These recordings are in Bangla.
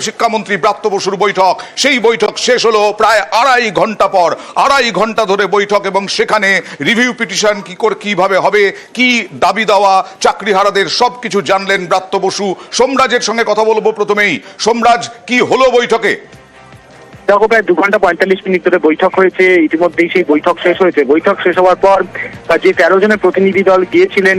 শিক্ষামন্ত্রী ব্রাত্য বসুর বৈঠক, সেই বৈঠক শেষ হলো প্রায় আড়াই ঘন্টা পর। আড়াই ঘন্টা ধরে বৈঠক এবং সেখানে রিভিউ পিটিশন কিভাবে হবে, কি দাবি দেওয়া চাকরিহারাদের সবকিছু জানলেন ব্রাত্য বসু। সোমরাজের সঙ্গে কথা বলবো প্রথমেই। সোমরাজ, কি হলো বৈঠকে? দেখো, প্রায় 2 ঘন্টা 45 মিনিট ধরে বৈঠক হয়েছে। ইতিমধ্যেই সেই বৈঠক শেষ হয়েছে। বৈঠক শেষ হওয়ার পর যে 13 জনের প্রতিনিধি দল গিয়েছিলেন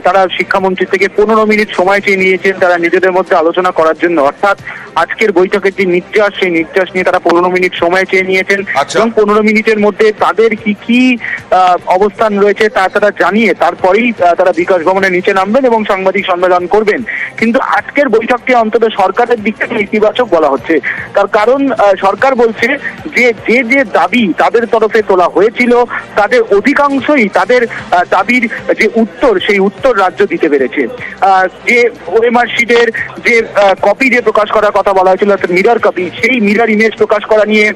তারা শিক্ষামন্ত্রী থেকে 15 মিনিট সময় চেয়ে নিয়েছেন তারা নিজেদের মধ্যে আলোচনা করার জন্য। অর্থাৎ আজকের বৈঠকের যে নির্যাস, সেই নির্যাস নিয়ে তারা 15 মিনিট সময় চেয়ে নিয়েছেন এবং 15 মিনিটের মধ্যে তাদের কি কি অবস্থান রয়েছে তা তারা জানিয়ে তারপরেই তারা বিকাশ ভবনের নিচে নামবেন এবং সাংবাদিক সম্মেলন করবেন। কিন্তু আজকের বৈঠকটি অন্তত সরকারের দিক থেকে ইতিবাচক বলা হচ্ছে। তার কারণ সরকার বলছে যে যে দাবি তাদের তরফে তোলা হয়েছিল তাদের অধিকাংশই তাদের দাবির যে উত্তর, সেই উত্তর রাজ্য দিতে পেরেছে। যে ওএমআর শিটের যে কপি যে প্রকাশ করার কথা বলা হয়েছিল, মিরর কপি, সেই মিরর ইমেজ প্রকাশ করা নিয়ে,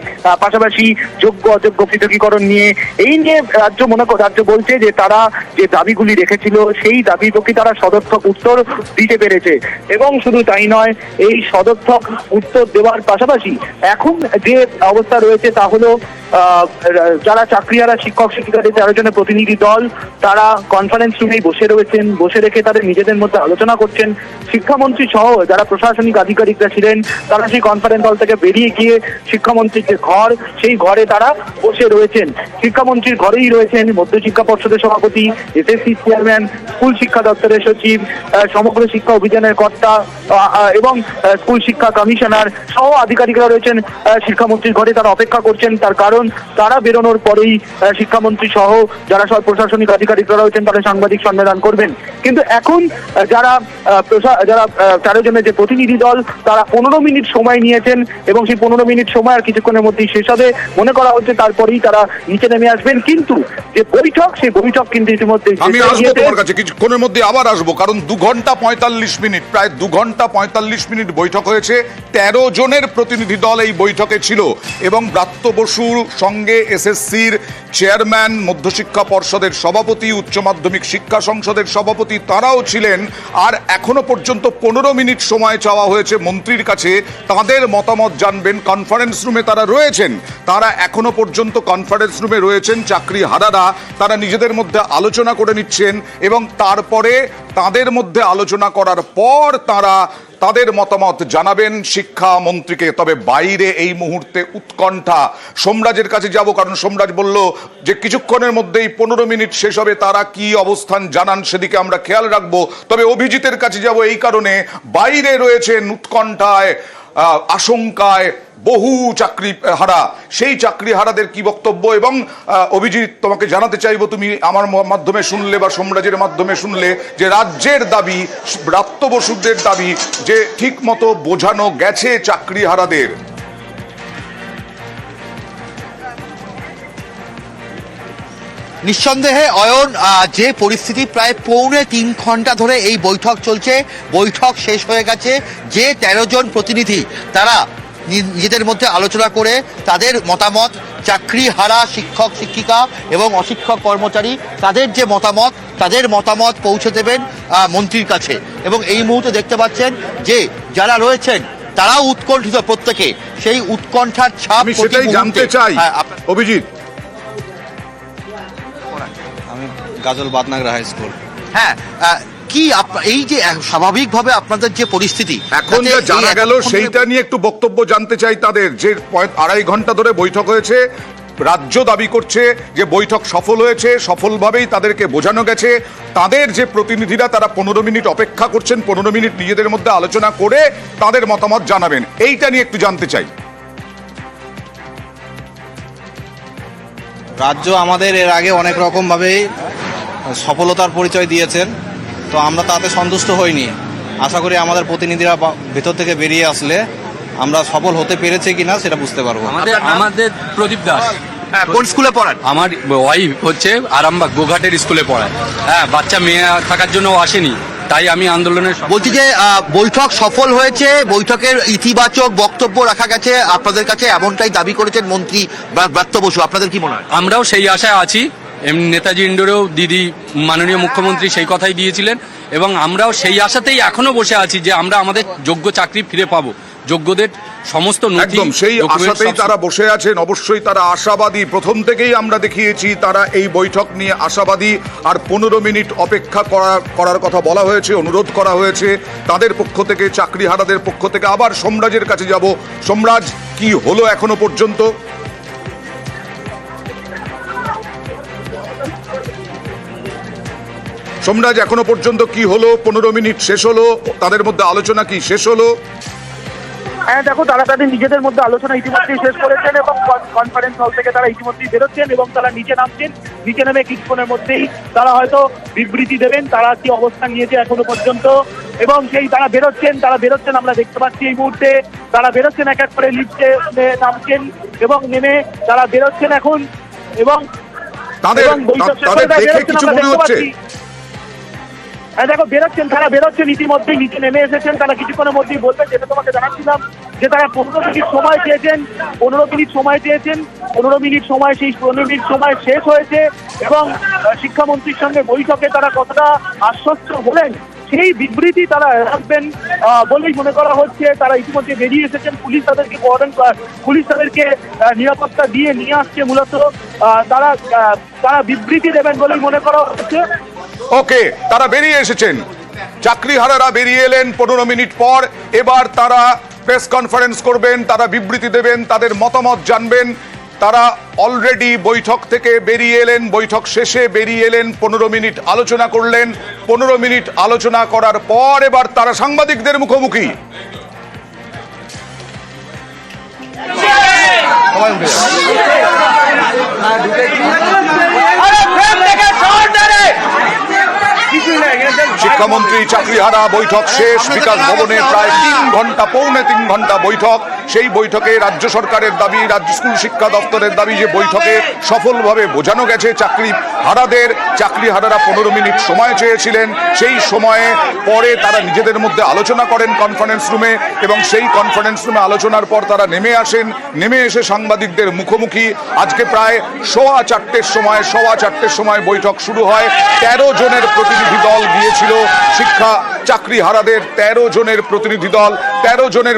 পাশাপাশি যোগ্য অযোগ্য পৃথকীকরণ নিয়ে, এই নিয়ে রাজ্য বলছে যে তারা যে দাবিগুলি রেখেছিল সেই দাবির পক্ষে তারা সদর্থক উত্তর দিতে পেরেছে। এবং শুধু তাই নয়, এই সদর্থক উত্তর দেওয়ার পাশাপাশি এখন যে অবস্থা রয়েছে তা হলো যারা চাকরিহারা শিক্ষক শিক্ষিকাদের 13 জনের প্রতিনিধি দল তারা কনফারেন্স রুমেই বসে রয়েছেন। বসে রেখে তাদের নিজেদের মধ্যে আলোচনা করছেন। শিক্ষামন্ত্রী সহ যারা প্রশাসনিক আধিকারিকরা ছিলেন তারা সেই কনফারেন্স হল থেকে বেরিয়ে গিয়ে শিক্ষামন্ত্রীর যে ঘর, সেই ঘরে তারা বসে রয়েছেন। শিক্ষামন্ত্রীর ঘরেই রয়েছেন মধ্যশিক্ষা পর্ষদের সভাপতি, এসএসসি চেয়ারম্যান, স্কুল শিক্ষা দপ্তরের সচিব, সমগ্র শিক্ষা অভিযানের কর্তা এবং স্কুল শিক্ষা কমিশনার সহ আধিকারিকরা রয়েছেন শিক্ষামন্ত্রীর ঘরে। তারা অপেক্ষা করছেন, তার কারণ তারা বেরোনোর পরেই শিক্ষামন্ত্রী সহ যারা সব প্রশাসনিক আধিকারিকরা রয়েছেন তারা সাংবাদিক সম্মেলন করবেন। কিন্তু এখন যারা 13 জনের যে প্রতিনিধি দল তারা 15 মিনিট সময় নিয়েছেন এবং সেই 15 মিনিট সময় আর কিছুক্ষণের মধ্যেই শেষ হবে মনে করা হচ্ছে। তারপরেই তারা নিচে নেমে আসবেন। কিন্তু যে বৈঠক, সেই বৈঠক কিন্তু ইতিমধ্যে আমি আসবো তোমার কাছে কিছুক্ষণের মধ্যে, আবার আসবো, কারণ 2 ঘন্টা 45 মিনিট, প্রায় 2 ঘন্টা 45 মিনিট বৈঠক হয়েছে। 13 জনের প্রতিনিধি দল এই বৈঠকে ছিল এবং ব্রাত্য বসুর সঙ্গে এসএসসির চেয়ারম্যান, মধ্যশিক্ষা পর্ষদের সভাপতি, উচ্চ মাধ্যমিক শিক্ষা সংসদের সভাপতি তারাও ছিলেন। আর এখনো পর্যন্ত 15 মিনিট সময় চাওয়া হয়েছে মন্ত্রীর কাছে, তাদের মতামত জানবেন। কনফারেন্স রুমে তারা রয়েছেন, তারা এখনো পর্যন্ত কনফারেন্স রুমে রয়েছেন। চাকরিহারারা তারা নিজেদের মধ্যে আলোচনা করে নিচ্ছেন এবং তারপরে তাদের মধ্যে আলোচনা করার পর তারা তাদের মতামত জানাবেন শিক্ষামন্ত্রীকে। তবে বাইরে এই মুহূর্তে উৎকণ্ঠা। সোমরাজের কাছে যাব, কারণ সোমরাজ বলল যে কিছুক্ষণের মধ্যেই 15 মিনিট শেষ হবে, তারা কি অবস্থান জানান সেদিকে আমরা খেয়াল রাখবো। তবে অভিজিতের কাছে যাব এই কারণে, বাইরে রয়েছেন উৎকণ্ঠায়, আশঙ্কায় বহু চাকরিহারা। সেই চাকরিহারাদের কি বক্তব্য? এবং অভিজিৎ, তোমাকে জানাতে চাইবো, তুমি আমার মাধ্যমে শুনলে বা সোমরাজের মাধ্যমে শুনলে যে রাজ্যের দাবি, ব্রাত্য বসুদের দাবি যে ঠিক মতো বোঝানো গেছে চাকরিহারাদের। নিঃসন্দেহে অয়ন, যে পরিস্থিতি প্রায় 2.25 ঘন্টা ধরে এই বৈঠক চলছে, বৈঠক শেষ হয়ে গেছে। যে 13 জন প্রতিনিধি তারা নিজেদের মধ্যে আলোচনা করে তাদের মতামত, চাকরিহারা শিক্ষক শিক্ষিকা এবং অশিক্ষক কর্মচারী তাদের যে মতামত, তাদের মতামত পৌঁছে দেবেন মন্ত্রীর কাছে। এবং এই মুহূর্তে দেখতে পাচ্ছেন যে যারা রয়েছেন তারাও উৎকণ্ঠিত, প্রত্যেকে সেই উৎকণ্ঠার ছাপ। আমি সেটাই জানতে চাই অভিজিৎ। আমি গাজল বাদনাগরা হাই স্কুল। হ্যাঁ, কি এই যে স্বাভাবিকভাবে আপনাদের যে পরিস্থিতি এখন যা জানা গেল সেইটা নিয়ে একটু বক্তব্য জানতে চাই তাদের। যে 2.5 ঘন্টা ধরে বৈঠক হয়েছে, রাজ্য দাবি করছে যে বৈঠক সফল হয়েছে, সফলভাবেই তাদেরকে বোঝানো গেছে। তাদের যে প্রতিনিধিরা তারা 15 মিনিট অপেক্ষা করছেন, 15 মিনিট নিজেদের মধ্যে আলোচনা করে তাদের মতামত জানাবেন। এইটা নিয়ে একটু জানতে চাই। রাজ্য আমাদের এর আগে অনেক রকমভাবেই সফলতার পরিচয় দিয়েছেন, তো আমরা তাতে সন্তুষ্ট হইনি। আশা করি আমাদের প্রতিনিধিরা ভেতর থেকে বেরিয়ে আসলে আমরা সফল হতে পেরেছি কিনা সেটা বুঝতে পারবো। আমাদের প্রদীপ দাস। কোন স্কুলে পড়ান? আমার ওয়াইফ হচ্ছে আরামবাগ গোঘাটের স্কুলে পড়ায়। হ্যাঁ, বাচ্চা মেয়ে থাকার জন্য আসেনি, তাই আমি আন্দোলনের বলছি যে বৈঠক সফল হয়েছে, বৈঠকের ইতিবাচক বক্তব্য রাখা গেছে আপনাদের কাছে, এমনটাই দাবি করেছেন মন্ত্রী ব্রাত্য বসু। আপনাদের কি মনে হয়? আমরাও সেই আশায় আছি এমনি নেতাজি ইন্ডোরেও দিদি মাননীয় মুখ্যমন্ত্রী সেই কথাই দিয়েছিলেন এবং আমরাও সেই আশাতেই এখনো বসে আছি যে আমরা আমাদের যোগ্য চাকরি ফিরে পাবো। যোগ্যদের সমস্ত নথি একদম সেই document আশাতেই সব- তারা বসে আছেন। অবশ্যই তারা আশাবাদী, প্রথম থেকেই আমরা দেখিয়েছি তারা এই বৈঠক নিয়ে আশাবাদী। আর 15 মিনিট অপেক্ষা করার কথা বলা হয়েছে, অনুরোধ করা হয়েছে তাদের পক্ষ থেকে, চাকরিহারাদের পক্ষ থেকে। আবার সোমরাজের কাছে যাব। সোমরাজ, কি হলো এখনো পর্যন্ত? সোমরাজ, এখনো পর্যন্ত কি হলো? 15 মিনিট শেষ হলো, তাদের মধ্যে আলোচনা কি শেষ হলো? হ্যাঁ দেখো, তারা তাদের নিজেদের মধ্যে আলোচনা ইতিমধ্যেই শেষ করেছেন এবং কনফারেন্স হল থেকে তারা ইতিমধ্যেই বেরোচ্ছেন এবং তারা নিচে নামছেন। নিচে নেমে কিছুক্ষণের মধ্যেই তারা হয়তো বিবৃতি দেবেন তারা কি অবস্থান নিয়েছে এখনো পর্যন্ত, এবং সেই তারা বেরোচ্ছেন আমরা দেখতে পাচ্ছি এই মুহূর্তে। তারা বেরোচ্ছেন এক এক করে, লিফটে নামছেন এবং নেমে তারা বেরোচ্ছেন এখন। এবং তাদের বৈঠক শেষ করে তাদের তারা দেখে বেরোচ্ছেন, কিছু আমরা মনে দেখতে হচ্ছে? পাচ্ছি। হ্যাঁ দেখো, তারা বেরোচ্ছেন ইতিমধ্যেই, নিচে নেমে এসেছেন। তারা কিছুক্ষণের মধ্যেই বলবেন, যেটা তোমাকে জানাচ্ছিলাম যে তারা 15 মিনিট সময় চেয়েছেন। 15 মিনিট সময় শেষ হয়েছে এবং শিক্ষামন্ত্রীর সঙ্গে বৈঠকে তারা কতটা আশ্বস্ত হলেন সেই বিবৃতি তারা রাখবেন বলেই মনে করা হচ্ছে। তারা ইতিমধ্যে বেরিয়ে এসেছেন। পুলিশ তাদেরকে নিরাপত্তা দিয়ে নিয়ে আসছে। মূলত তারা বিবৃতি দেবেন বলেই মনে করা হচ্ছে। ওকে, তারা বেরিয়ে এসেছেন, চাকরিহারারা বেরিয়ে এলেন 15 মিনিট পর। এবার তারা প্রেস কনফারেন্স করবেন, তারা বিবৃতি দেবেন, তাদের মতামত জানবেন। তারা অলরেডি বৈঠক থেকে বেরিয়ে এলেন, বৈঠক শেষে বেরিয়ে এলেন, 15 মিনিট আলোচনা করলেন। 15 মিনিট আলোচনা করার পর এবার তারা সাংবাদিকদের মুখোমুখি। শিক্ষামন্ত্রী চাকরিহারা বৈঠক শেষ, বিকাশ ভবনে প্রায় 3 ঘন্টা, পৌনে 3 ঘন্টা বৈঠক। সেই বৈঠকে রাজ্য সরকারের দাবি, রাজ্য স্কুল শিক্ষা দপ্তরের দাবি যে বৈঠকে সফলভাবে বোঝানো গেছে চাকরিহারারা 15 মিনিট সময় চেয়েছিলেন। সেই সময়ে পরে তারা নিজেদের মধ্যে আলোচনা করেন কনফারেন্স রুমে এবং সেই কনফারেন্স রুমে আলোচনার পর তারা নেমে আসেন। নেমে এসে সাংবাদিকদের মুখোমুখি। আজকে প্রায় 4:15 সময় বৈঠক শুরু হয়। 13 জনের প্রতিনিধি দল গিয়েছিল চাকরিহারাদের 13 জনের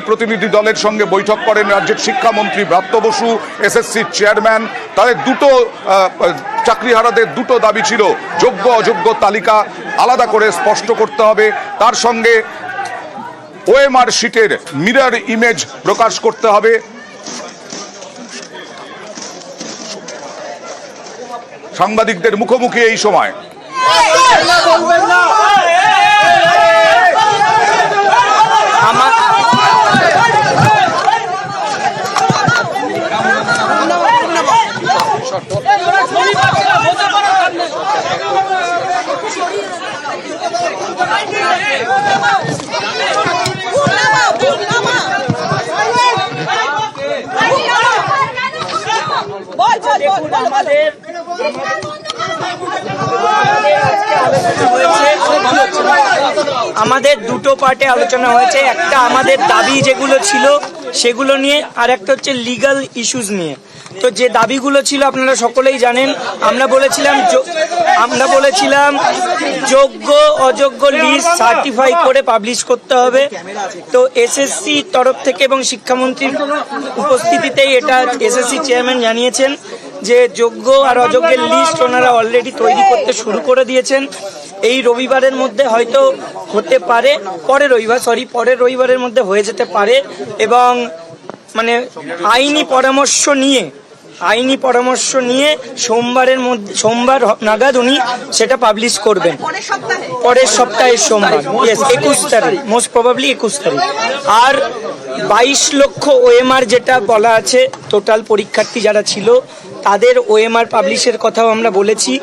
প্রতিনিধি দলের সঙ্গে বৈঠক করেন রাজ্যের শিক্ষামন্ত্রী ব্রাত্য বসু, এসএসসির চেয়ারম্যান। তাদের চাকরিহারাদের দুটো দাবি ছিল, যোগ্য অযোগ্য তালিকা আলাদা করে স্পষ্ট করতে হবে, তার সঙ্গে ওএমআর শিটের মিরর ইমেজ প্রকাশ করতে হবে। সাংবাদিকদের মুখোমুখি এই সময় আমাদের দুটো পার্টে আলোচনা হয়েছে। একটা আমাদের দাবি যেগুলো ছিল সেগুলো নিয়ে, আর একটা হচ্ছে লিগ্যাল ইস্যুস নিয়ে। তো যে দাবিগুলো ছিল আপনারা সকলেই জানেন। আমরা বলেছিলাম যোগ্য অযোগ্য লিস্ট সার্টিফাই করে পাবলিশ করতে হবে। তো এসএসসি তরফ থেকে এবং শিক্ষামন্ত্রীর উপস্থিতিতেই এটা এসএসসি চেয়ারম্যান জানিয়েছেন যে যোগ্য আর অযোগ্যের লিস্ট ওনারা অলরেডি তৈরি করতে শুরু করে দিয়েছেন। এই রবিবারের মধ্যে হয়তো হতে পারে, পরের রবিবারের মধ্যে হয়ে যেতে পারে। এবং মানে আইনি পরামর্শ নিয়ে সোমবার নাগাদ উনি সেটা পাবলিশ করবেন, পরের সপ্তাহের সোমবার। 21 তারিখ, মোস্ট প্রবাবলি 21 তারিখ। আর 22 লক্ষ ওএমআর যেটা বলা আছে, টোটাল পরীক্ষার্থী যারা ছিল তাদের ওএমআর পাবলিশের কথাও আমরা বলেছি।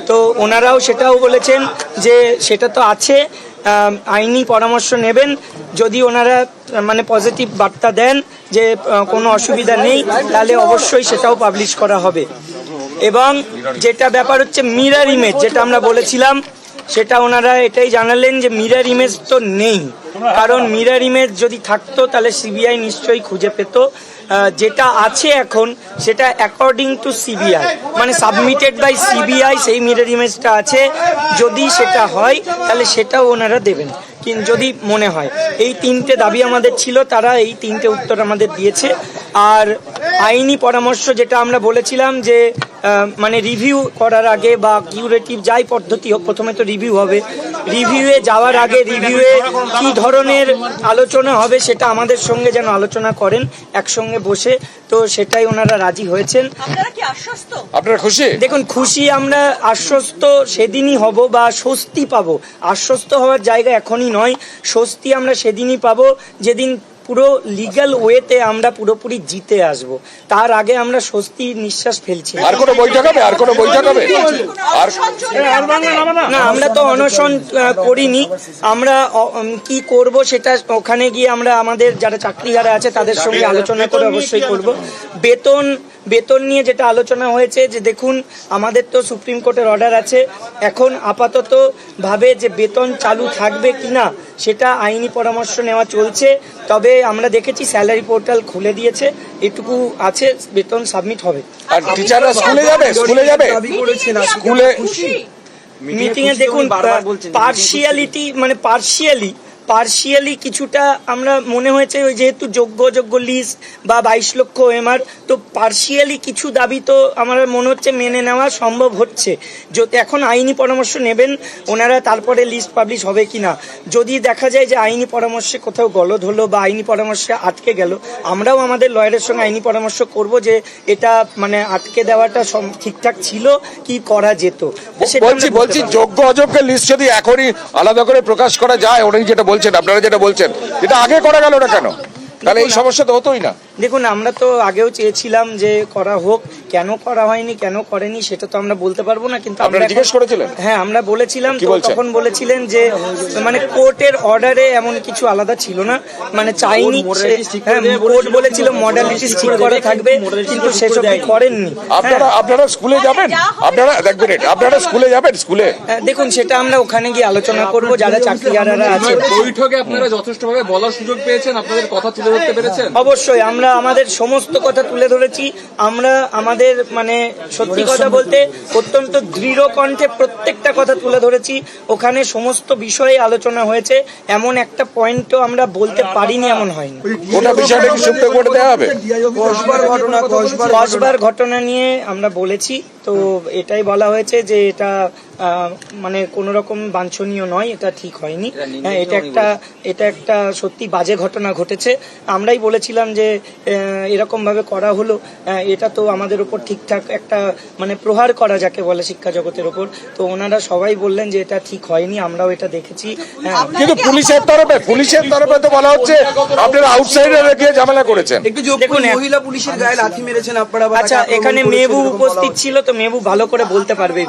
তো ওনারাও সেটাও বলেছেন যে সেটা তো আছে, আইনি পরামর্শ নেবেন। যদি ওনারা মানে পজিটিভ বার্তা দেন যে কোনো অসুবিধা নেই, তাহলে অবশ্যই সেটাও পাবলিশ করা হবে। এবং যেটা ব্যাপার হচ্ছে মিরর ইমেজ, যেটা আমরা বলেছিলাম সেটা ওনারা এটাই জানালেন যে মিরর ইমেজ তো নেই, কারণ মিরর ইমেজ যদি থাকতো তাহলে সিবিআই নিশ্চয়ই খুঁজে পেত। যেটা আছে এখন সেটা অ্যাকর্ডিং টু সিবিআই, মানে সাবমিটেড বাই সিবিআই, সেই মিরর ইমেজটা আছে। যদি সেটা হয় তাহলে সেটাও ওনারা দেবেন, কিন্তু যদি মনে হয়। এই তিনটে দাবি আমাদের ছিল, তারা এই তিনটে উত্তর আমাদের দিয়েছে। আর আইনি পরামর্শ যেটা আমরা বলেছিলাম যে মানে রিভিউ করার আগে বা কিউরেটিভ যাই পদ্ধতি হোক, প্রথমে তো রিভিউ হবে, রিভিউয়ে যাওয়ার আগে রিভিউয়ে কি ধরনের আলোচনা হবে সেটা আমাদের সঙ্গে যেন আলোচনা করেন একসঙ্গে বসে। তো সেটাই ওনারা রাজি হয়েছেন। আপনারা খুশি? দেখুন, খুশি আমরা, আশ্বস্ত সেদিনই হব বা স্বস্তি পাবো। আশ্বস্ত হওয়ার জায়গা এখনই নয়, স্বস্তি আমরা সেদিনই পাবো যেদিন পুরো লিগ্যাল ওয়েতে আমরা পুরোপুরি জিতে আসব। তার আগে আমরা স্বস্তির নিঃশ্বাস ফেলছি। আর কোনো বৈঠক হবে? আর কোনো বৈঠক হবে? আর না, আমরা তো অনশন করিনি। আমরা কি করব সেটা ওখানে গিয়ে আমরা আমাদের যারা চাকরিহারা আছে তাদের সঙ্গে আলোচনা করে অবশ্যই করব। বেতন নিয়ে যেটা আলোচনা হয়েছে যে দেখুন, আমাদের তো সুপ্রিম কোর্টের অর্ডার আছে, এখন আপাতত ভাবে যে বেতন চালু থাকবে কিনা সেটা আইনি পরামর্শ নেওয়া চলছে। তবে আমরা দেখেছি স্যালারি পোর্টাল খুলে দিয়েছে, এটুকু আছে, বেতন সাবমিট হবে। আর টিচাররা স্কুলে যাবে? স্কুলে যাবে? স্কুলে মিটিং এ দেখুন পার্সিয়ালিটি, মানে পার্সিয়ালি কিছুটা আমরা মনে হয়েছে, ওই যেহেতু যোগ্য লিস্ট বা 22 লক্ষ ওএমআর, তো পার্সিয়ালি কিছু দাবি তো আমার মনে হচ্ছে মেনে নেওয়া সম্ভব হচ্ছে। এখন আইনি পরামর্শ নেবেন ওনারা, তারপরে লিস্ট পাবলিশ হবে কিনা। যদি দেখা যায় যে আইনি পরামর্শে কোথাও গলদ হলো বা আইনি পরামর্শে আটকে গেল, আমরাও আমাদের লয়ারের সঙ্গে আইনি পরামর্শ করব যে এটা মানে আটকে দেওয়াটা ঠিকঠাক ছিল কি করা যেত। বলছি যোগ্য অযোগ্য লিস্ট যদি এখনই আলাদা করে প্রকাশ করা যায়, উনি যেটা বলছেন, আপনারা যেটা বলছেন, এটা আগে করা গেল না কেন? তাহলে এই সমস্যা তো হতোই না। দেখুন, আমরা তো আগেও চেয়েছিলাম যে করা হোক, কেন করা হয়নি, কেন করেনি সেটা তো আমরা বলতে পারবো না। কিন্তু আপনারা জিজ্ঞেস করেছিলেন? হ্যাঁ, আমরা বলেছিলাম, তো তখন বলেছিলেন যে মানে কোর্টের অর্ডারে এমন কিছু আলাদা ছিল না, মানে চাইনি। কোর্ট বলেছিল মডালিটিস ঠিক করা থাকবে, কিন্তু সেসব করেননি। আপনারা স্কুলে যাবেন? আপনারা স্কুলে যাবেন? স্কুলে দেখুন, সেটা আমরা ওখানে গিয়ে আলোচনা করব, যারা চাকরিহারারা আছে। বৈঠকে আপনারা যথেষ্টভাবে বলার সুযোগ পেয়েছেন, আপনাদের কথা তুলে ধরতে পেরেছেন? অবশ্যই আমরা আমাদের সমস্ত কথা তুলে ধরেছি। আমরা আমাদের মানে সত্যি কথা বলতে অত্যন্ত দৃঢ় কণ্ঠে প্রত্যেকটা কথা তুলে ধরেছি। ওখানে সমস্ত বিষয়ে আলোচনা হয়েছে, এমন একটা পয়েন্টও আমরা বলতে পারিনি এমন হয়নি। ওটা বিষয়টা কি সুপ্রিম কোর্টে দেওয়া হবে? কসবার ঘটনা নিয়ে আমরা বলেছি, তো এটাই বলা হয়েছে যে এটা মানে কোনো রকম বাঞ্ছনীয় নয়, এটা ঠিক হয়নি। হ্যাঁ, এটা একটা সত্যি বাজে ঘটনা ঘটেছে। আমরাই বলেছিলাম যে এরকম ভাবে করা হলো, এটা তো আমাদের উপর ঠিকঠাক একটা মানে প্রহার করা যাকে বলে শিক্ষা জগতের উপর। তো ওনারা সবাই বললেন যে এটা ঠিক হয়নি, আমরাও এটা দেখেছি। কিন্তু পুলিশের তরফে তো বলা হচ্ছে আপনারা আউটসাইডারে গিয়ে ঝামেলা করেছেন। দেখুন, মহিলা পুলিশের গায়ে লাথি মেরেছেন আপনারা। আচ্ছা, এখানে মেহবুব উপস্থিত ছিল, তো মেহবুব ভালো করে বলতে পারবে।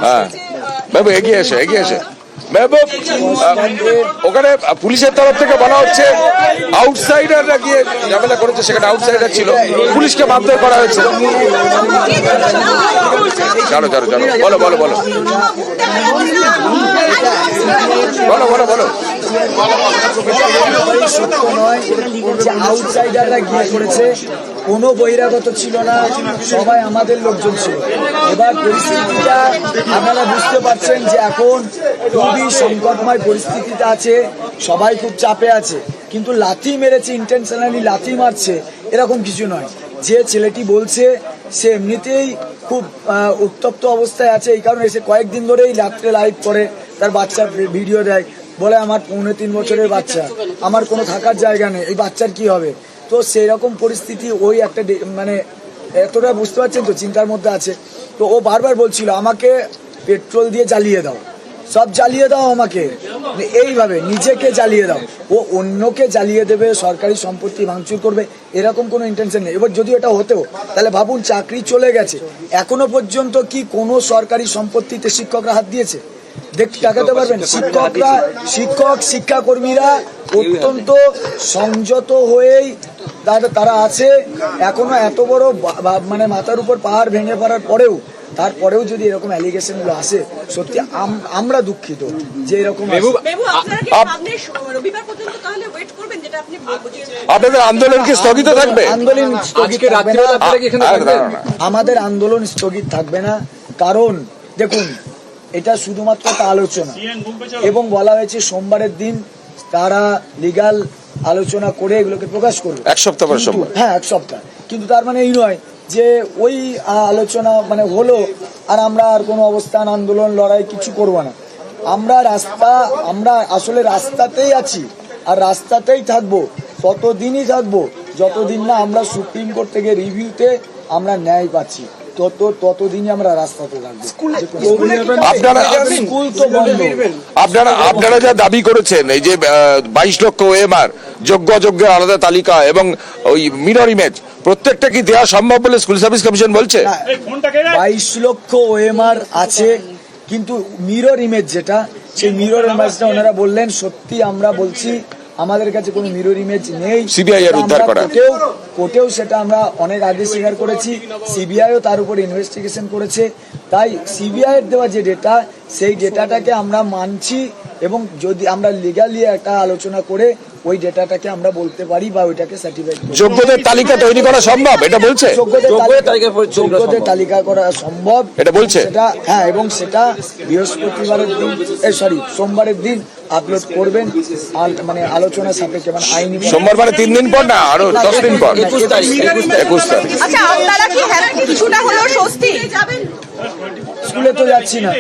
বাবু এগিয়ে এসে মেহবুব, ওখানে পুলিশের তরফ থেকে বলা হচ্ছে আউটসাইডাররা গিয়ে ঝামেলা করেছে, সেখানে আউটসাইডার ছিল, পুলিশকে মারধর করা হয়েছে। চলো বলো সত্য নয় যে আউটসাইডাররা গিয়ে করেছে, কোনো বহিরাগত ছিল না, সবাই আমাদের লোকজন ছিল। এবার পরিস্থিতিটা আপনারা বুঝতে পারছেন যে এখন খুবই সংকটময় পরিস্থিতিতে আছে, সবাই খুব চাপে আছে। কিন্তু লাথি মেরেছে, ইন্টেনশনালি লাথি মারছে এরকম কিছু নয়। যে ছেলেটি বলছে সে এমনিতেই খুব উত্তপ্ত অবস্থায় আছে, এই কারণে সে কয়েকদিন ধরেই রাত্রে লাইভ করে তার বাচ্চার ভিডিও দেয়, বলে আমার 3.5 বছরের বাচ্চা, আমার কোনো থাকার জায়গা নেই, এই বাচ্চার কি হবে। তো সেই রকম পরিস্থিতি, ওই একটা মানে এতটা বুঝতে পারছেন তো, চিন্তার মধ্যে আছে। তো ও বারবার বলছিল আমাকে পেট্রোল দিয়ে জ্বালিয়ে দাও, সব জ্বালিয়ে দাও আমাকে, এইভাবে নিজেকে জ্বালিয়ে দাও। ও অন্যকে জ্বালিয়ে দেবে, সরকারি সম্পত্তি ভাঙচুর করবে, এরকম কোনো ইন্টেনশন নেই। এবার যদি এটা হতেও, তাহলে ভাবুন, চাকরি চলে গেছে, এখনো পর্যন্ত কি কোনো সরকারি সম্পত্তিতে শিক্ষকরা হাত দিয়েছে? দেখাতে পারবেন? শিক্ষাকর্মীরা অত্যন্ত সংযত হয়েই তারা আছে। এখনো এত বড় মানে মাথার উপর পাহাড় ভেঙে পড়ার পরেও তারপরেও যদি এরকম অ্যালিগেশন গুলো আসে, সত্যি আমরা দুঃখিত যে এরকম আসে। মেহবুব, আপনারা কি সামনে রবিবার পর্যন্ত তাহলে ওয়েট করবেন, যেটা আপনি বুঝিয়েছেন? আপনাদের আন্দোলন কি স্থগিত থাকবে? আন্দোলন স্থগিত থাকবে না, আমাদের আন্দোলন স্থগিত থাকবে না। কারণ দেখুন, এটা শুধুমাত্র একটা আলোচনা, এবং বলা হয়েছে সোমবারের দিন তারা লিগ্যাল আলোচনা করে এগুলোকে প্রকাশ করবে। এক সপ্তাহ পর সোমবার। হ্যাঁ, এক সপ্তাহ। কিন্তু তার মানে এই নয় যে ওই আলোচনা মানে হলো আর আমরা আর কোনো অবস্থান, আন্দোলন, লড়াই কিছু করবো না। আমরা আসলে রাস্তাতেই আছি আর রাস্তাতেই থাকবো, ততদিনই থাকবো যতদিন না আমরা সুপ্রিম কোর্ট থেকে রিভিউতে আমরা ন্যায় পাচ্ছি, ততদিনই আমরা রাস্তাতে থাকবো। স্কুল তো বন্ধ। আপনারা যা দাবি করেছেন, এই যে 22 লক্ষ ওএমআর, যোগ্য অযোগ্যের আলাদা তালিকা এবং ওই মিরর ইমেজ, প্রত্যেকটা কি দেওয়া সম্ভব বলে স্কুল সার্ভিস কমিশন বলছে? 22 লক্ষ ওএমআর আছে, কিন্তু মিরর ইমেজ যেটা, সেই মিরর ইমেজটা ওনারা বললেন সত্যি, আমরা বলছি আমাদের কাছে কোনো মিরর ইমেজ নেই। সিবিআই এর উদ্ধার করা, কোর্টেও সেটা আমরা অনেক আগে স্বীকার করেছি, সিবিআইও তার উপর ইনভেস্টিগেশন করেছে। তাই সিবিআই এর দেওয়া যে ডেটা, সেই ডেটাটাকে আমরা মানছি, এবং যদি আমরা লিগালি একটা আলোচনা করে ওই ডেটাটাকে আমরা বলতে পারি বা ওইটাকে সার্টিফাইড করি। যোগ্যদের তালিকা তৈরি করা সম্ভব এটা বলছে? যোগ্যদের তালিকা করা সম্ভব এটা বলছে সেটা, হ্যাঁ, এবং সেটা বৃহস্পতিবারের দিন, সোমবারের দিন আপলোড করবেন, মানে আলোচনা সাপেক্ষে, মানে আইনি। সোমবার মানে 3 দিন পর না, আরো 10 দিন পর, 21 তারিখ। আচ্ছা, আপনারা কি কিছুটা হলেও স্বস্তি? স্কুলে তো যাচ্ছি না,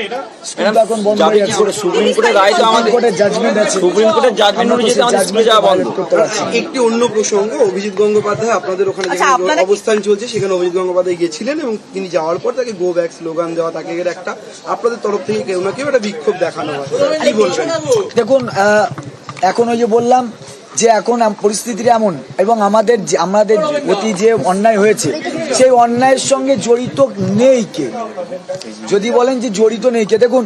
স্কুল তো এখন বন্ধ হয়ে যাচ্ছে। সুপ্রিম কোর্টের রায় তো আমাদের, কোর্টের জাজমেন্ট আছে, সুপ্রিম কোর্টের জাজমেন্ট অনুযায়ী আমাদের স্কুলে যাওয়া বন্ধ। একটি অন্য প্রসঙ্গ, অভিজিৎ গঙ্গোপাধ্যায় আপনাদের ওখানে যেখানে অবস্থান চলছে সেখানে অভিজিৎ গঙ্গোপাধ্যায় গিয়েছিলেন, এবং তিনি যাওয়ার পর তাকে গো ব্যাক স্লোগান দেওয়া, তাকে একটা আপনাদের তরফ থেকে কেউ না কেউ একটা বিক্ষোভ দেখানো হয়, কি বলবেন? দেখুন, এখন ওই যে বললাম যে এখন পরিস্থিতিটা এমন, এবং আমাদের প্রতি যে অন্যায় হয়েছে সেই অন্যায়ের সঙ্গে জড়িত নেই কে, যদি বলেন যে জড়িত নেই কে, দেখুন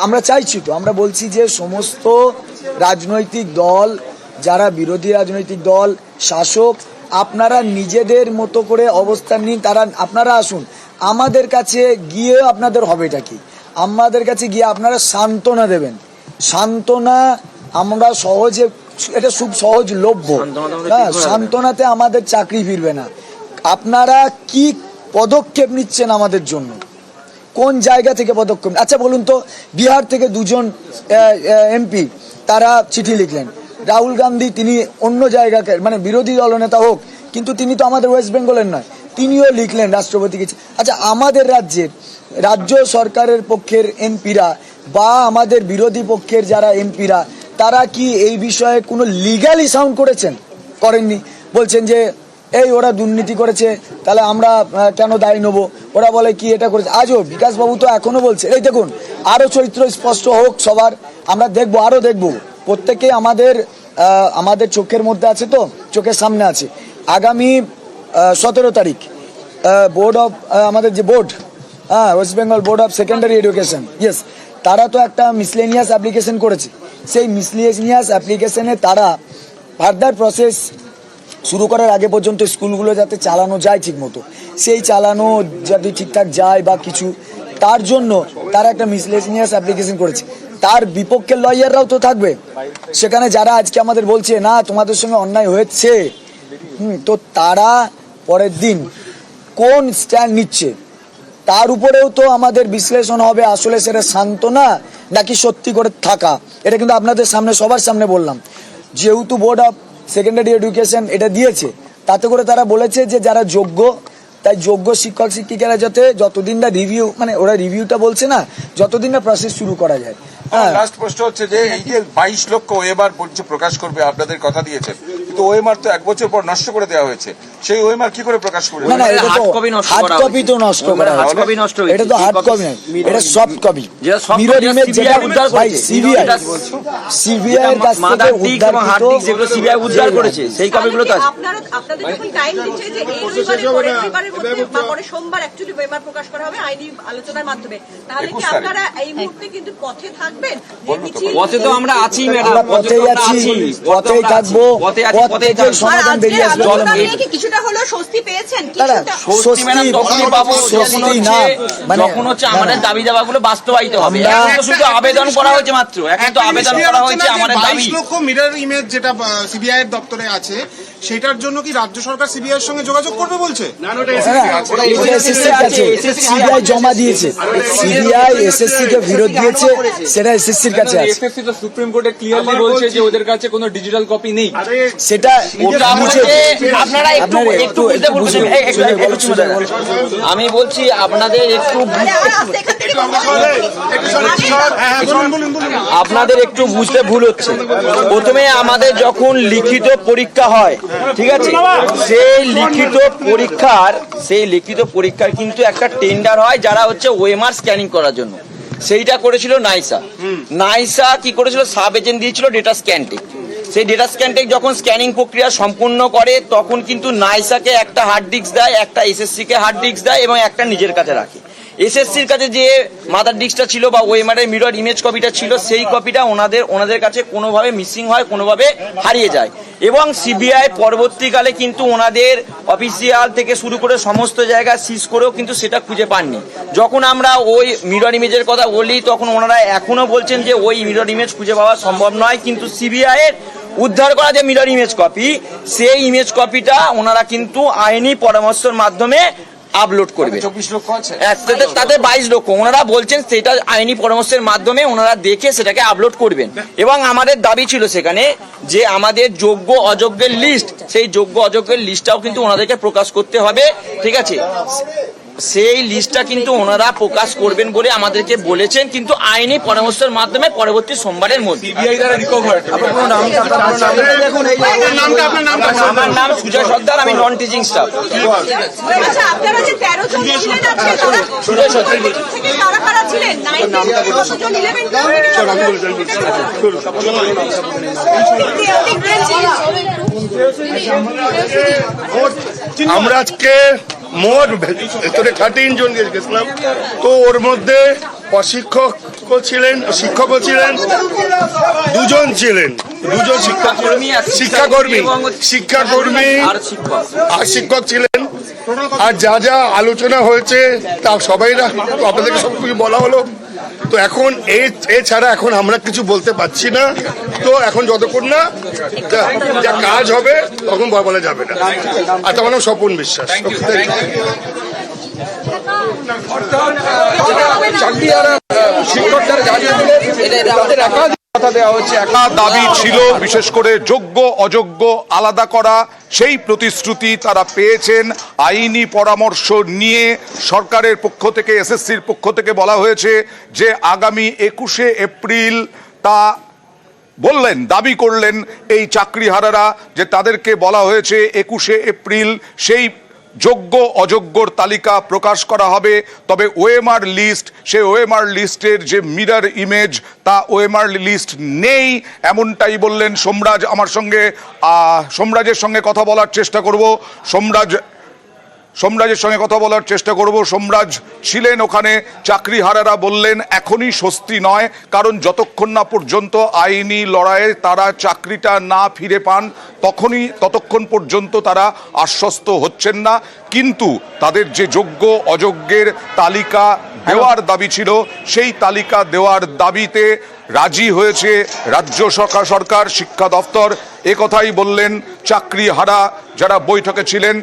আমরা চাইছি তো, আমরা বলছি যে সমস্ত রাজনৈতিক দল, যারা বিরোধী রাজনৈতিক দল, শাসক, আপনারা নিজেদের মতো করে অবস্থান নিন, আপনারা আসুন আমাদের কাছে গিয়ে, আপনাদের হবেটা কি, আমাদের কাছে গিয়ে আপনারা সান্ত্বনা দেবেন। সান্ত্বনা আমরা সহজে, এটা খুব সহজলভ্য, হ্যাঁ, সান্ত্বনাতে আমাদের চাকরি ফিরবে না। আপনারা কি পদক্ষেপ নিচ্ছেন আমাদের জন্য, কোন জায়গা থেকে পদক্ষেপ? আচ্ছা বলুন তো, বিহার থেকে 2 এমপি তারা চিঠি লিখলেন, রাহুল গান্ধী তিনি অন্য জায়গাকে, মানে বিরোধী দলনেতা হোক, কিন্তু তিনি তো আমাদের ওয়েস্ট বেঙ্গলের নয়, তিনিও লিখলেন রাষ্ট্রপতিকে। আচ্ছা, আমাদের রাজ্য সরকারের পক্ষের এমপিরা বা আমাদের বিরোধী পক্ষের যারা এমপিরা, তারা কি এই বিষয়ে কোনো লিগালি সাউন্ড করেননি? বলছেন যে এই ওরা দুর্নীতি করেছে, তাহলে আমরা কেন দায়ী নেবো, ওরা বলে কি এটা করেছে। আজও বিকাশবাবু তো এখনো বলছে, এই দেখুন, আরো চরিত্র স্পষ্ট হোক সবার, আমরা দেখবো, আরো দেখবো, প্রত্যেকে আমাদের চোখের মধ্যে আছে, তো চোখের সামনে আছে। আগামী 17 তারিখ আমাদের যে board, West Bengal board of secondary education, yes, তারা তো একটা মিসলেনিয়াস অ্যাপ্লিকেশন করেছে। সেই মিসলেনিয়াস অ্যাপ্লিকেশনে তারা ফার্দার প্রসেস শুরু করার আগে পর্যন্ত স্কুলগুলো যাতে চালানো যায় ঠিক মতো, সেই চালানো যদি ঠিকঠাক যায় বা কিছু, তার জন্য তারা একটা মিসলেনিয়াস অ্যাপ্লিকেশন করেছে। তার বিপক্ষে লয়াররাও তো থাকবে সেখানে, যারা আজকে আমাদের বলছে না তোমাদের সঙ্গে অন্যায় হয়েছে, তো তারা পরের দিন কোন স্ট্যান্ড নিচ্ছে তার উপরেও তো আমাদের বিশ্লেষণ হবে, আসলে সেটা সান্ত্বনা নাকি সত্যি করে থাকা। এটা কিন্তু আপনাদের সামনে, সবার সামনে বললাম। যেহেতু বোর্ড অফ সেকেন্ডারি এডুকেশন এটা দিয়েছে, তাতে করে তারা বলেছে যে যারা যোগ্য, তাই যোগ্য শিক্ষক শিক্ষিকারা যাতে যতদিন না রিভিউ, মানে ওরা রিভিউটা বলছে না, যতদিন না প্রসেস শুরু করা যায়। লাস্ট প্রশ্ন হচ্ছে যে এই যে 22 লক্ষ ওএমআর বলছে প্রকাশ করবে, আপনাদের কথা দিয়েছেন, কিন্তু ওএমআর তো 1 বছর পর নষ্ট করে দেওয়া হয়েছে, সেই ওএমআর কি করে প্রকাশ করবে? না, এটা তো হার্ড কপি তো নষ্ট করা হয়েছে, এটা তো হার্ড কপি নয়, এটা সফট কপি। মিরর ইমেজ যেটা সিবিআই এর কাছ থেকে উদ্ধারকৃত, যেগুলো সিবিআই উদ্ধার করেছে, সেই কপিগুলো তো আছে। আপনাদের যখন টাইম দিচ্ছে যে এই রবিবারের মধ্যে বা পরে সোমবার অ্যাকচুয়ালি ওয়েমার প্রকাশ করা হবে আইনি আলোচনার মাধ্যমে, তাহলে কি আপনারা এই মুহূর্তে কিন্তু পথে থাকবেন? পথে তো আমরা আছি ম্যাডাম, পথেই আছি, পথেই থাকবো, পথে সমাধান বেরিয়ে আসবে। কিছুটা হলেও স্বস্তি পেয়েছেন? দাদা, স্বস্তি ম্যাডাম তখনই পাবো স্বস্তি না, মানে যখন হচ্ছে আমাদের দাবি দাবাগুলো বাস্তবায়িত হবে। আমরা- এখন তো শুধু আবেদন করা হয়েছে মাত্র, এখন তো আবেদন করা হয়েছে আমাদের দাবি। 22 লক্ষ মিরর ইমেজ যেটা সিবিআই এর দপ্তরে আছে, সেটার জন্য কি রাজ্য সরকার সিবিআই এর সঙ্গে যোগাযোগ করবে বলছে? সিবিআই জমা দিয়েছে, সিবিআই এসএসসি কে বিরোধ দিয়েছে, সেটা এসএসসির কাছে আছে। এসএসসি তো সুপ্রিম কোর্টে ক্লিয়ারলি বলছে যে ওদের কাছে কোনো ডিজিটাল কপি নেই। সেটা ওটা বুঝে- হচ্ছে আপনারা একটু একটু বুঝতে বলছেন। আমি বলছি আপনাদের একটু আপনাদের একটু বুঝতে ভুল হচ্ছে। প্রথমে আমাদের যখন লিখিত পরীক্ষা হয়, ঠিক আছে, সেই লিখিত পরীক্ষার কিন্তু একটা টেন্ডার হয় যারা হচ্ছে ওএমআর স্ক্যানিং করার জন্য। সেইটা করেছিল নাইসা কি করেছিল, সাব এজেন্ট দিয়েছিল ডেটা স্ক্যানটেক। সেই ডেটা স্ক্যানটেক যখন স্ক্যানিং প্রক্রিয়া সম্পূর্ণ করে তখন কিন্তু নাইসাকে একটা হার্ড ডিস্ক দেয়, একটা এসএসসি কে হার্ড ডিস্ক দেয় এবং একটা নিজের কাছে রাখে। এসএসসির কাছে যে মাদার ডিস্কটা ছিল বা ওএমআর এর মিরর ইমেজ কপিটা ছিল, সেই কপিটা ওনাদের কাছে কোনোভাবে মিসিং হয়, কোনোভাবে হারিয়ে যায়। এবং সিবিআই পরবর্তীকালে কিন্তু ওনাদের অফিসিয়াল থেকে শুরু করে সমস্ত জায়গায় সিজ করেও কিন্তু সেটা খুঁজে পাননি। যখন আমরা ওই মিরর ইমেজের কথা বলি তখন ওনারা এখনো বলছেন যে ওই মিরর ইমেজ খুঁজে পাওয়া সম্ভব নয়, কিন্তু সিবিআই এর উদ্ধার করা যে মিরর ইমেজ কপি, সেই ইমেজ কপিটা ওনারা কিন্তু আইনি পরামর্শের মাধ্যমে আপলোড করবে। 24 লক্ষ আছে তাদের 22 লক্ষ ওনারা বলছেন সেটা আইনি পরামর্শের মাধ্যমে ওনারা দেখে সেটাকে আপলোড করবেন। এবং আমাদের দাবি ছিল সেখানে যে আমাদের যোগ্য অযোগ্যের লিস্ট, সেই যোগ্য অযোগ্যের লিস্টটাও কিন্তু ওনাদেরকে প্রকাশ করতে হবে, ঠিক আছে। সেই লিস্টটা কিন্তু ওনারা প্রকাশ করবেন বলে আমাদেরকে বলেছেন, কিন্তু আইনি পরামর্শের মাধ্যমে পরবর্তী সোমবারের মধ্যে। আমার নাম সুজয় সর্দার, আমি নন টিচিং স্টাফ। আচ্ছা, আপনারা যে 13 জন ছিলেন আজকে, তারা সুজয় সর্দার থেকে কারা কারা ছিলেন? 19 জন 11 আমরা আজকে মোট ভেতরে 13 জন গেছিলাম, তো ওর মধ্যে প্রশিক্ষকও ছিলেন, শিক্ষকও ছিলেন, দুজন শিক্ষাকর্মী আর শিক্ষক ছিলেন। আর যা যা আলোচনা হয়েছে তা সবাই আপনাদেরকে সব কিছু বলা হলো। তো এখন এছাড়া এখন আমরা কিছু বলতে পারছি না। তো এখন যতক্ষণ না যা কাজ হবে তখন বলা যাবে না। আর তোমার নাম স্বপন বিশ্বাস। দাবি ছিল বিশেষ করে যোগ্য অযোগ্য আলাদা করা, সেই প্রতিশ্রুতি তারা পেয়েছেন। আইনি পরামর্শ নিয়ে সরকারের পক্ষ থেকে, এসএসসির পক্ষ থেকে বলা হয়েছে যে আগামী 21শে এপ্রিল তা বললেন, দাবি করলেন এই চাকরিহারারা যে তাদেরকে বলা হয়েছে 21শে এপ্রিল সেই যোগ্য অযোগ্যর তালিকা প্রকাশ করা হবে। তবে ওএমআর লিস্ট, সেই ওএমআর লিস্টের যে মিরর ইমেজ, তা ওএমআর লিস্ট নেই, এমনটাই বললেন সোমরাজ। আমার সঙ্গে সোমরাজের সঙ্গে কথা বলার চেষ্টা করব। সোমরাজের সঙ্গে কথা বলার চেষ্টা করব। সোমরাজ ছিলেন ওখানে। চাকরিহারারা বললেন এখনই স্বস্তি নয়, কারণ যতক্ষণ না পর্যন্ত আইনি লড়াইয়ে তারা চাকরিটা না ফিরে পান ততক্ষণ পর্যন্ত তারা আশ্বস্ত হচ্ছেন না। কিন্তু তাদের যে যোগ্য অযোগ্যের তালিকা দেওয়ার দাবি ছিল, সেই তালিকা দেওয়ার দাবিতে রাজি হয়েছে রাজ্য সরকার, শিক্ষা দপ্তর। একথাই বললেন চাকরিহারা যারা বৈঠকে ছিলেন।